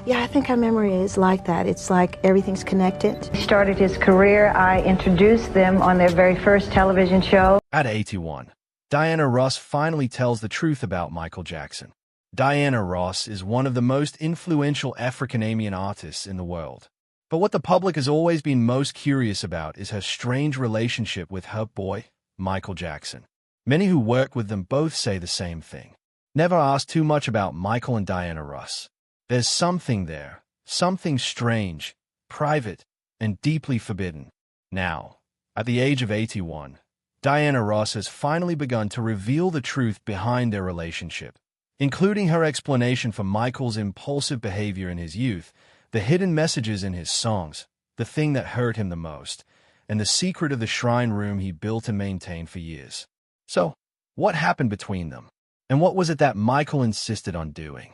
Yeah, I think our memory is like that. It's like everything's connected. He started his career. I introduced them on their very first television show. At 81, Diana Ross finally tells the truth about Michael Jackson. Diana Ross is one of the most influential African-American artists in the world. But what the public has always been most curious about is her strange relationship with her boy, Michael Jackson. Many who work with them both say the same thing. Never ask too much about Michael and Diana Ross. There's something there, something strange, private, and deeply forbidden. Now, at the age of 81, Diana Ross has finally begun to reveal the truth behind their relationship, including her explanation for Michael's impulsive behavior in his youth, the hidden messages in his songs, the thing that hurt him the most, and the secret of the shrine room he built and maintained for years. So, what happened between them? And what was it that Michael insisted on doing,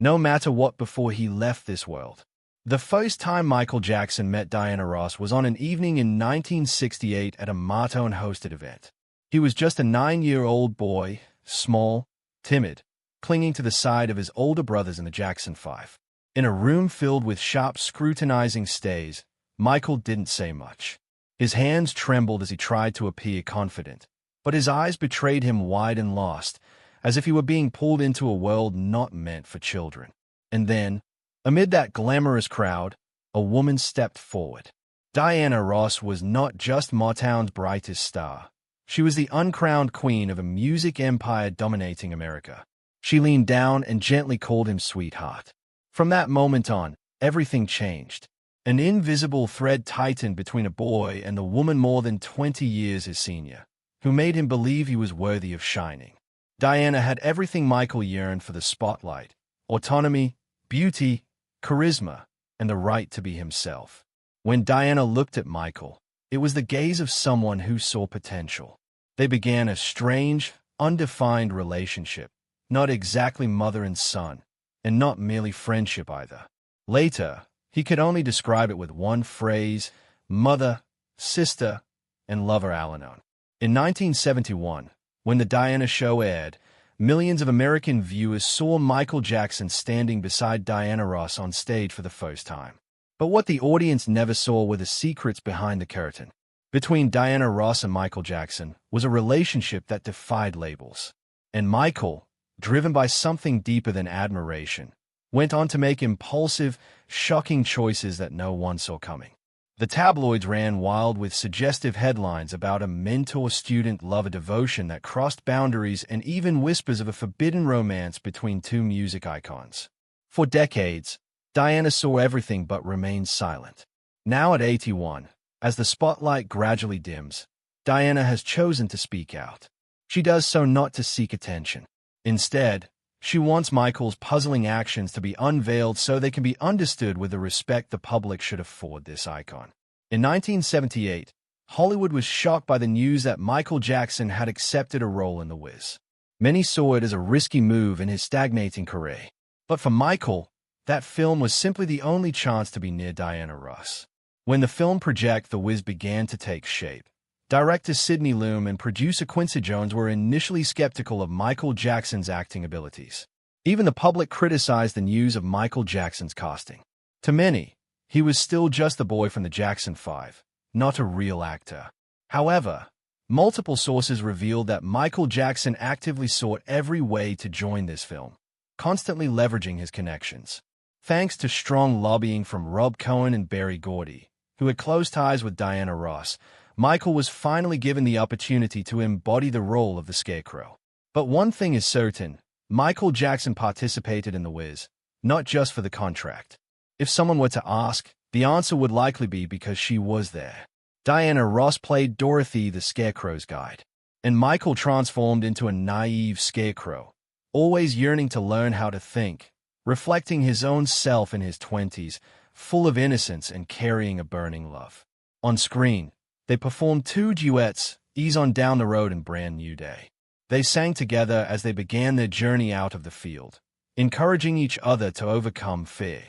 no matter what, before he left this world? The first time Michael Jackson met Diana Ross was on an evening in 1968 at a Martone-hosted event. He was just a 9-year-old boy, small, timid, clinging to the side of his older brothers in the Jackson 5. In a room filled with sharp, scrutinizing stares, Michael didn't say much. His hands trembled as he tried to appear confident, but his eyes betrayed him wide and lost, as if he were being pulled into a world not meant for children. And then, amid that glamorous crowd, a woman stepped forward. Diana Ross was not just Motown's brightest star. She was the uncrowned queen of a music empire dominating America. She leaned down and gently called him sweetheart. From that moment on, everything changed. An invisible thread tightened between a boy and the woman more than 20 years his senior, who made him believe he was worthy of shining. Diana had everything Michael yearned for: the spotlight, autonomy, beauty, charisma, and the right to be himself. When Diana looked at Michael, it was the gaze of someone who saw potential. They began a strange, undefined relationship, not exactly mother and son, and not merely friendship either. Later, he could only describe it with one phrase: mother, sister, and lover Al-Anon. In 1971, when The Diana Show aired, millions of American viewers saw Michael Jackson standing beside Diana Ross on stage for the first time. But what the audience never saw were the secrets behind the curtain. Between Diana Ross and Michael Jackson was a relationship that defied labels. And Michael, driven by something deeper than admiration, went on to make impulsive, shocking choices that no one saw coming. The tabloids ran wild with suggestive headlines about a mentor-student-lover devotion that crossed boundaries, and even whispers of a forbidden romance between two music icons. For decades, Diana saw everything but remained silent. Now at 81, as the spotlight gradually dims, Diana has chosen to speak out. She does so not to seek attention. Instead, she wants Michael's puzzling actions to be unveiled so they can be understood with the respect the public should afford this icon. In 1978, Hollywood was shocked by the news that Michael Jackson had accepted a role in The Wiz. Many saw it as a risky move in his stagnating career. But for Michael, that film was simply the only chance to be near Diana Ross. When the film project The Wiz began to take shape, director Sidney Lumet and producer Quincy Jones were initially skeptical of Michael Jackson's acting abilities. Even the public criticized the news of Michael Jackson's casting. To many, he was still just the boy from the Jackson 5, not a real actor. However, multiple sources revealed that Michael Jackson actively sought every way to join this film, constantly leveraging his connections. Thanks to strong lobbying from Rob Cohen and Berry Gordy, who had close ties with Diana Ross, Michael was finally given the opportunity to embody the role of the Scarecrow. But one thing is certain: Michael Jackson participated in The Wiz, not just for the contract. If someone were to ask, the answer would likely be because she was there. Diana Ross played Dorothy, the Scarecrow's guide, and Michael transformed into a naive scarecrow, always yearning to learn how to think, reflecting his own self in his 20s, full of innocence and carrying a burning love. On screen, they performed two duets, Ease on Down the Road and Brand New Day. They sang together as they began their journey out of the field, encouraging each other to overcome fear.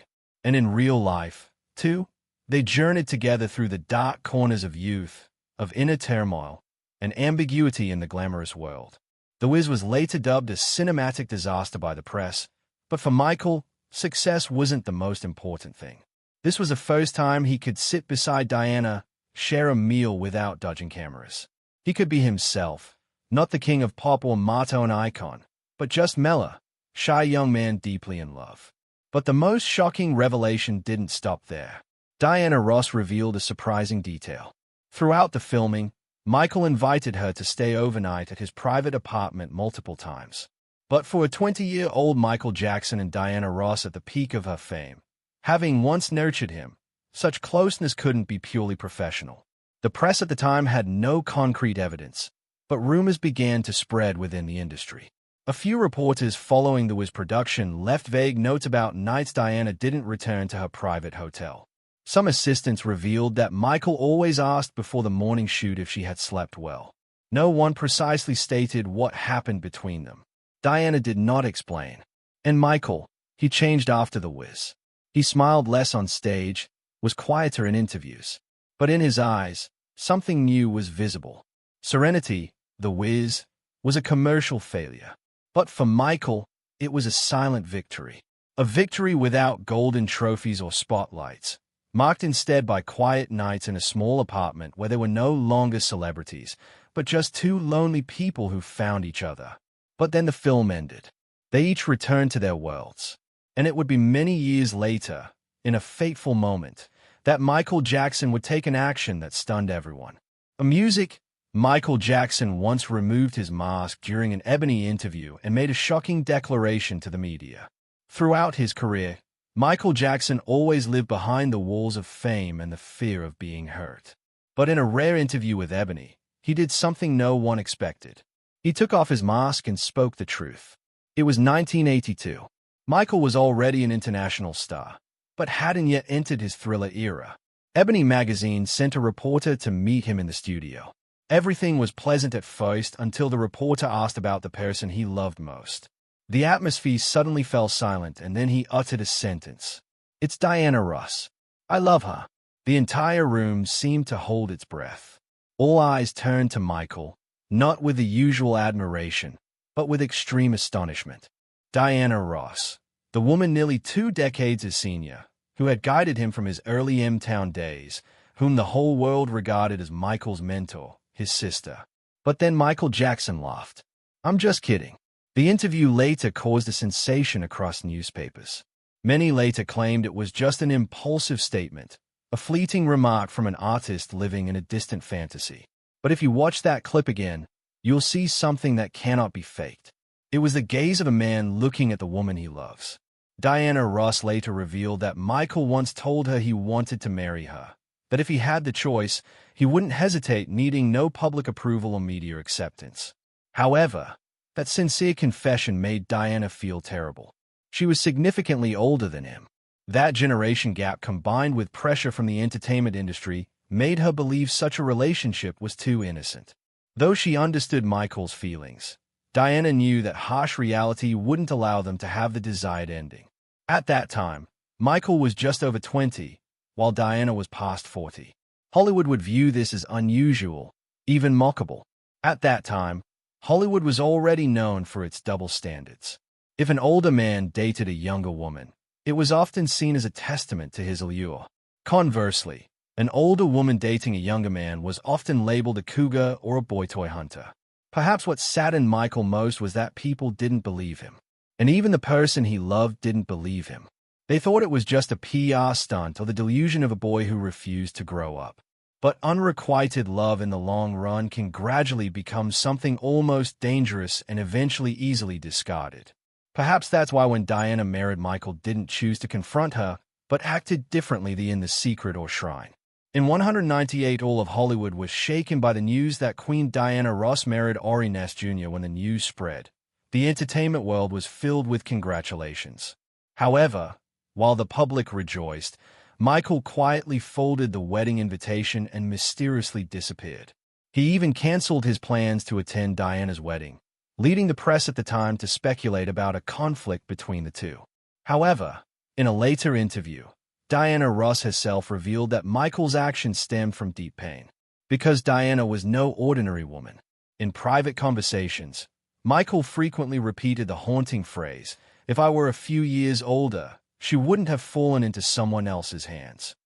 And in real life, too, they journeyed together through the dark corners of youth, of inner turmoil, and ambiguity in the glamorous world. The Wiz was later dubbed a cinematic disaster by the press, but for Michael, success wasn't the most important thing. This was the first time he could sit beside Diana, share a meal without dodging cameras. He could be himself, not the king of pop or motto and icon, but just Mella, shy young man deeply in love. But the most shocking revelation didn't stop there. Diana Ross revealed a surprising detail. Throughout the filming, Michael invited her to stay overnight at his private apartment multiple times. But for a 20-year-old Michael Jackson and Diana Ross at the peak of her fame, having once nurtured him, such closeness couldn't be purely professional. The press at the time had no concrete evidence, but rumors began to spread within the industry. A few reporters following the Wiz production left vague notes about nights Diana didn't return to her private hotel. Some assistants revealed that Michael always asked before the morning shoot if she had slept well. No one precisely stated what happened between them. Diana did not explain. And Michael, he changed after the Wiz. He smiled less on stage, was quieter in interviews. But in his eyes, something new was visible. Serenity, the Wiz, was a commercial failure. But for Michael, it was a silent victory. A victory without golden trophies or spotlights, marked instead by quiet nights in a small apartment where there were no longer celebrities, but just two lonely people who found each other. But then the film ended. They each returned to their worlds. And it would be many years later, in a fateful moment, that Michael Jackson would take an action that stunned everyone. A music, Michael Jackson once removed his mask during an Ebony interview and made a shocking declaration to the media. Throughout his career, Michael Jackson always lived behind the walls of fame and the fear of being hurt. But in a rare interview with Ebony, he did something no one expected. He took off his mask and spoke the truth. It was 1982. Michael was already an international star, but hadn't yet entered his Thriller era. Ebony magazine sent a reporter to meet him in the studio. Everything was pleasant at first until the reporter asked about the person he loved most. The atmosphere suddenly fell silent, and then he uttered a sentence. "It's Diana Ross. I love her." The entire room seemed to hold its breath. All eyes turned to Michael, not with the usual admiration, but with extreme astonishment. Diana Ross, the woman nearly 2 decades his senior, who had guided him from his early M-Town days, whom the whole world regarded as Michael's mentor, his sister. But then Michael Jackson laughed. "I'm just kidding." The interview later caused a sensation across newspapers. Many later claimed it was just an impulsive statement, a fleeting remark from an artist living in a distant fantasy. But if you watch that clip again, you'll see something that cannot be faked. It was the gaze of a man looking at the woman he loves. Diana Ross later revealed that Michael once told her he wanted to marry her, that if he had the choice, he wouldn't hesitate, needing no public approval or media acceptance. However, that sincere confession made Diana feel terrible. She was significantly older than him. That generation gap, combined with pressure from the entertainment industry, made her believe such a relationship was too innocent. Though she understood Michael's feelings, Diana knew that harsh reality wouldn't allow them to have the desired ending. At that time, Michael was just over 20, while Diana was past 40. Hollywood would view this as unusual, even mockable. At that time, Hollywood was already known for its double standards. If an older man dated a younger woman, it was often seen as a testament to his allure. Conversely, an older woman dating a younger man was often labeled a cougar or a boy toy hunter. Perhaps what saddened Michael most was that people didn't believe him. And even the person he loved didn't believe him. They thought it was just a PR stunt or the delusion of a boy who refused to grow up. But unrequited love in the long run can gradually become something almost dangerous and eventually easily discarded. Perhaps that's why when Diana married Michael didn't choose to confront her, but acted differently in the secret or shrine. In 198, all of Hollywood was shaken by the news that Queen Diana Ross married Ari Ness Jr. When the news spread, the entertainment world was filled with congratulations. However, while the public rejoiced, Michael quietly folded the wedding invitation and mysteriously disappeared. He even canceled his plans to attend Diana's wedding, leading the press at the time to speculate about a conflict between the two. However, in a later interview, Diana Ross herself revealed that Michael's actions stemmed from deep pain. Because Diana was no ordinary woman. In private conversations, Michael frequently repeated the haunting phrase, "If I were a few years older, she wouldn't have fallen into someone else's hands.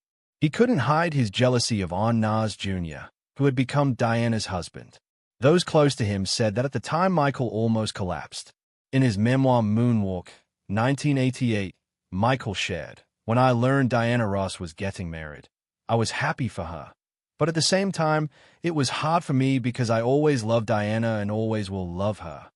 He couldn't hide his jealousy of Arn Nas Jr., who had become Diana's husband. Those close to him said that at the time Michael almost collapsed. In his memoir Moonwalk, 1988, Michael shared, "When I learned Diana Ross was getting married, I was happy for her. But at the same time, it was hard for me because I always loved Diana and always will love her."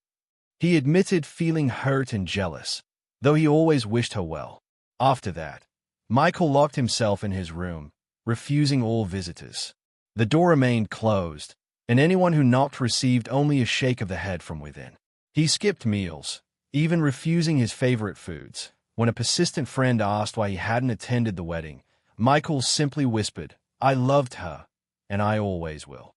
He admitted feeling hurt and jealous, though he always wished her well. After that, Michael locked himself in his room, refusing all visitors. The door remained closed, and anyone who knocked received only a shake of the head from within. He skipped meals, even refusing his favorite foods. When a persistent friend asked why he hadn't attended the wedding, Michael simply whispered, "I loved her, and I always will."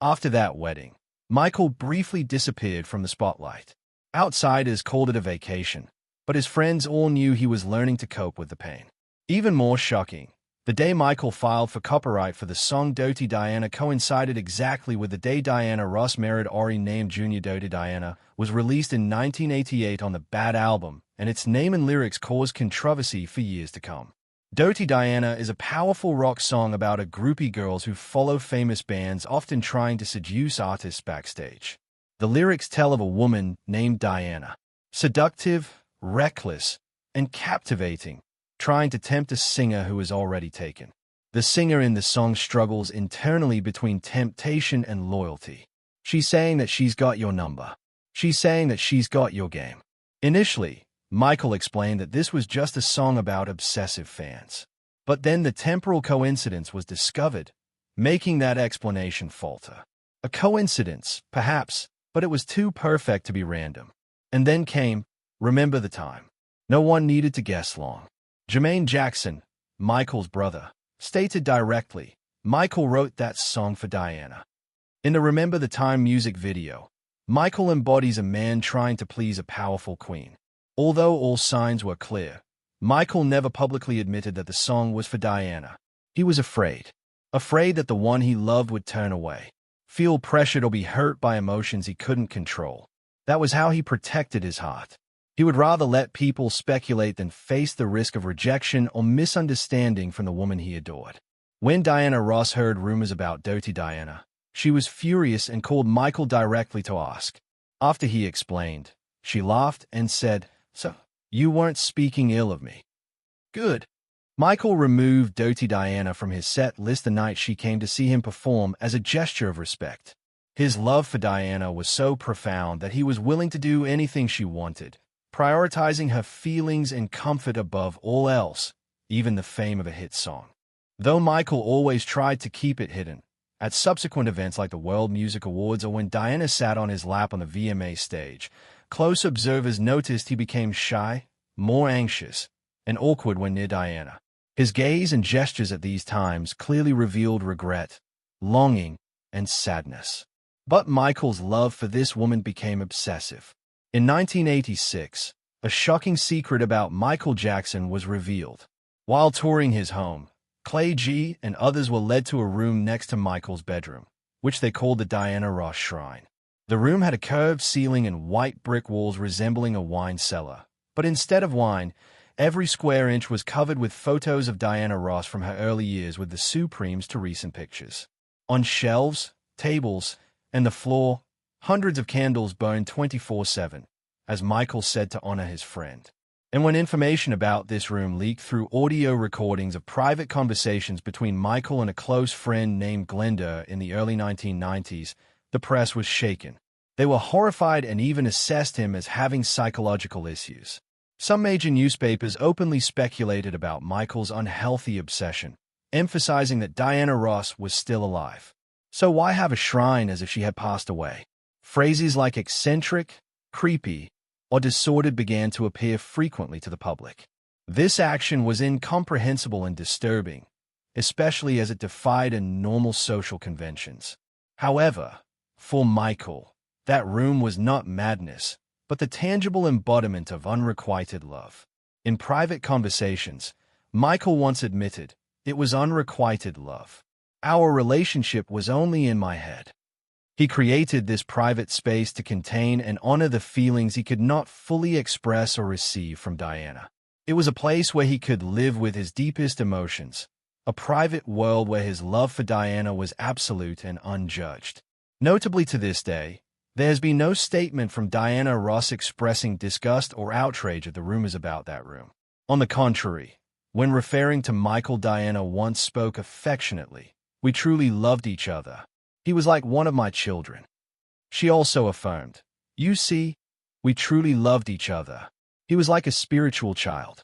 After that wedding, Michael briefly disappeared from the spotlight. Outsiders called it a vacation, but his friends all knew he was learning to cope with the pain. Even more shocking, the day Michael filed for copyright for the song Dirty Diana coincided exactly with the day Diana Ross married Ori named Jr. Dirty Diana was released in 1988 on the Bad album, and its name and lyrics caused controversy for years to come. Dirty Diana is a powerful rock song about a groupie girls who follow famous bands, often trying to seduce artists backstage. The lyrics tell of a woman named Diana, seductive, reckless, and captivating, trying to tempt a singer who is already taken. The singer in the song struggles internally between temptation and loyalty. She's saying that she's got your number. She's saying that she's got your game. Initially, Michael explained that this was just a song about obsessive fans. But then the temporal coincidence was discovered, making that explanation falter. A coincidence, perhaps, but it was too perfect to be random. And then came, Remember the Time. No one needed to guess long. Jermaine Jackson, Michael's brother, stated directly, Michael wrote that song for Diana. In the Remember the Time music video, Michael embodies a man trying to please a powerful queen. Although all signs were clear, Michael never publicly admitted that the song was for Diana. He was afraid that the one he loved would turn away, feel pressured or be hurt by emotions he couldn't control. That was how he protected his heart. He would rather let people speculate than face the risk of rejection or misunderstanding from the woman he adored. When Diana Ross heard rumors about Dirty Diana, she was furious and called Michael directly to ask. After he explained, she laughed and said, "So, you weren't speaking ill of me." Good. Michael removed Dirty Diana from his set list the night she came to see him perform as a gesture of respect. His love for Diana was so profound that he was willing to do anything she wanted, prioritizing her feelings and comfort above all else, even the fame of a hit song. Though Michael always tried to keep it hidden, at subsequent events like the World Music Awards or when Diana sat on his lap on the VMA stage, close observers noticed he became shy, more anxious, and awkward when near Diana. His gaze and gestures at these times clearly revealed regret, longing, and sadness. But Michael's love for this woman became obsessive. In 1986, a shocking secret about Michael Jackson was revealed. While touring his home, Clay G and others were led to a room next to Michael's bedroom, which they called the Diana Ross Shrine. The room had a curved ceiling and white brick walls resembling a wine cellar. But instead of wine, every square inch was covered with photos of Diana Ross from her early years with the Supremes to recent pictures. On shelves, tables, and the floor, hundreds of candles burned 24/7, as Michael said to honor his friend. And when information about this room leaked through audio recordings of private conversations between Michael and a close friend named Glenda in the early 1990s, the press was shaken. They were horrified and even assessed him as having psychological issues. Some major newspapers openly speculated about Michael's unhealthy obsession, emphasizing that Diana Ross was still alive. So why have a shrine as if she had passed away? Phrases like eccentric, creepy, or disordered began to appear frequently to the public. This action was incomprehensible and disturbing, especially as it defied normal social conventions. However, for Michael, that room was not madness, but the tangible embodiment of unrequited love. In private conversations, Michael once admitted, "It was unrequited love. Our relationship was only in my head." He created this private space to contain and honor the feelings he could not fully express or receive from Diana. It was a place where he could live with his deepest emotions, a private world where his love for Diana was absolute and unjudged. Notably to this day, there has been no statement from Diana Ross expressing disgust or outrage at the rumors about that room. On the contrary, when referring to Michael, Diana once spoke affectionately, "We truly loved each other. He was like one of my children." She also affirmed, "You see, we truly loved each other. He was like a spiritual child."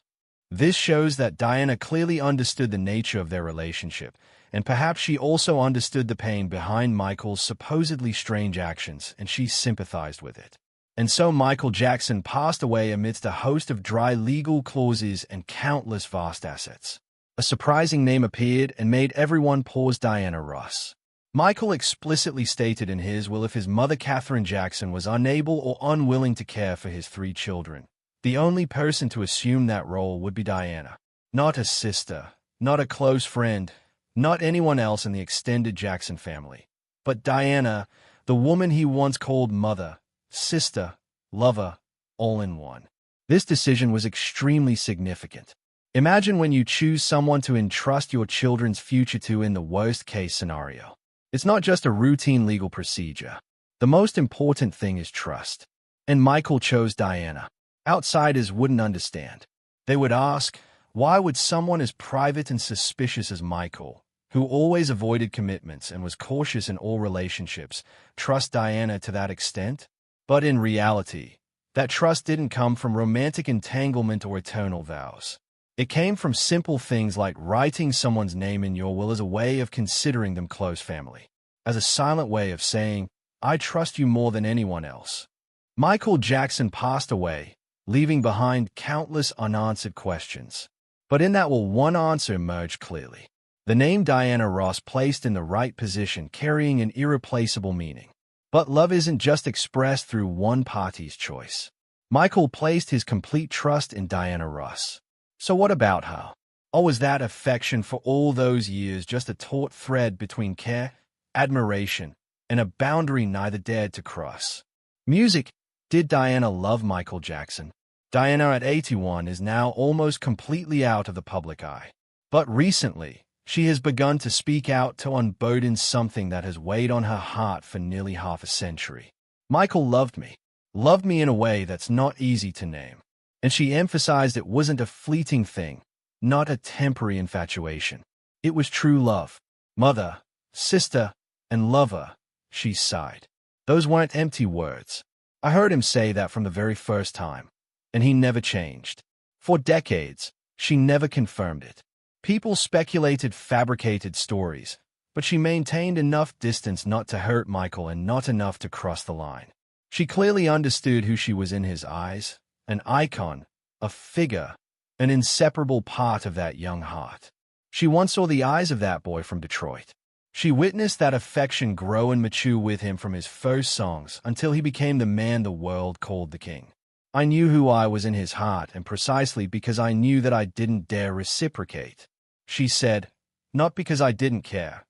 This shows that Diana clearly understood the nature of their relationship, and perhaps she also understood the pain behind Michael's supposedly strange actions, and she sympathized with it. And so Michael Jackson passed away amidst a host of dry legal clauses and countless vast assets. A surprising name appeared and made everyone pause: Diana Ross. Michael explicitly stated in his will if his mother Katherine Jackson was unable or unwilling to care for his 3 children, the only person to assume that role would be Diana. Not a sister, not a close friend, not anyone else in the extended Jackson family, but Diana, the woman he once called mother, sister, lover, all in one. This decision was extremely significant. Imagine when you choose someone to entrust your children's future to in the worst-case scenario. It's not just a routine legal procedure. The most important thing is trust. And Michael chose Diana. Outsiders wouldn't understand. They would ask, why would someone as private and suspicious as Michael, who always avoided commitments and was cautious in all relationships, trust Diana to that extent? But in reality, that trust didn't come from romantic entanglement or eternal vows. It came from simple things like writing someone's name in your will as a way of considering them close family, as a silent way of saying, "I trust you more than anyone else." Michael Jackson passed away, leaving behind countless unanswered questions. But in that will, one answer emerged clearly. The name Diana Ross placed in the right position, carrying an irreplaceable meaning. But love isn't just expressed through one party's choice. Michael placed his complete trust in Diana Ross. So what about her? Or was that affection for all those years just a taut thread between care, admiration, and a boundary neither dared to cross? Music. Did Diana love Michael Jackson? Diana at 81 is now almost completely out of the public eye. But recently, she has begun to speak out to unburden something that has weighed on her heart for nearly half a century. Michael loved me in a way that's not easy to name. And she emphasized it wasn't a fleeting thing, not a temporary infatuation. It was true love. Mother, sister, and lover, she sighed. Those weren't empty words. I heard him say that from the very first time. And he never changed. For decades, she never confirmed it. People speculated fabricated stories, but she maintained enough distance not to hurt Michael and not enough to cross the line. She clearly understood who she was in his eyes, an icon, a figure, an inseparable part of that young heart. She once saw the eyes of that boy from Detroit. She witnessed that affection grow and mature with him from his first songs until he became the man the world called the king. I knew who I was in his heart, and precisely because I knew that I didn't dare reciprocate. She said, not because I didn't care,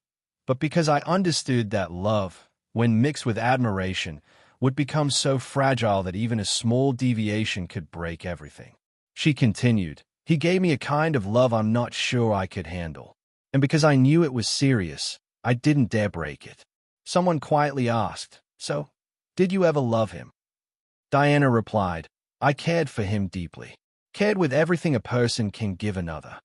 but because I understood that love, when mixed with admiration, would become so fragile that even a small deviation could break everything. She continued, he gave me a kind of love I'm not sure I could handle. And because I knew it was serious, I didn't dare break it. Someone quietly asked, so, did you ever love him? Diana replied, I cared for him deeply. Cared with everything a person can give another.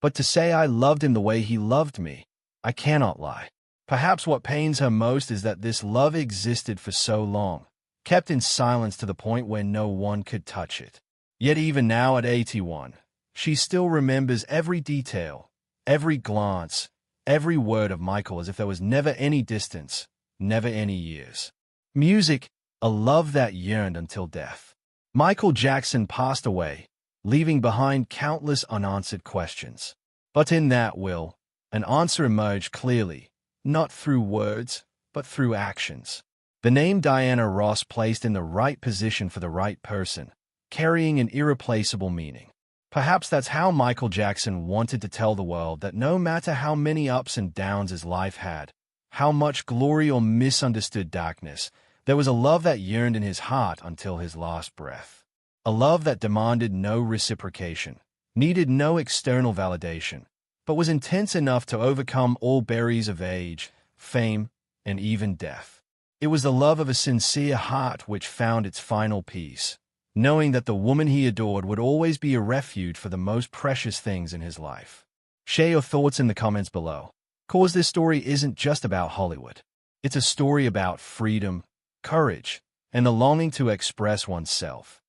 But to say I loved him the way he loved me, I cannot lie. Perhaps what pains her most is that this love existed for so long, kept in silence to the point where no one could touch it. Yet even now at 81, she still remembers every detail, every glance, every word of Michael as if there was never any distance, never any years. Music, a love that yearned until death. Michael Jackson passed away, leaving behind countless unanswered questions. But in that will, an answer emerged clearly, not through words, but through actions. The name Diana Ross placed in the right position for the right person, carrying an irreplaceable meaning. Perhaps that's how Michael Jackson wanted to tell the world that no matter how many ups and downs his life had, how much glory or misunderstood darkness, there was a love that yearned in his heart until his last breath. A love that demanded no reciprocation, needed no external validation, but was intense enough to overcome all barriers of age, fame, and even death. It was the love of a sincere heart which found its final peace, knowing that the woman he adored would always be a refuge for the most precious things in his life. Share your thoughts in the comments below, cause this story isn't just about Hollywood. It's a story about freedom, courage, and the longing to express oneself.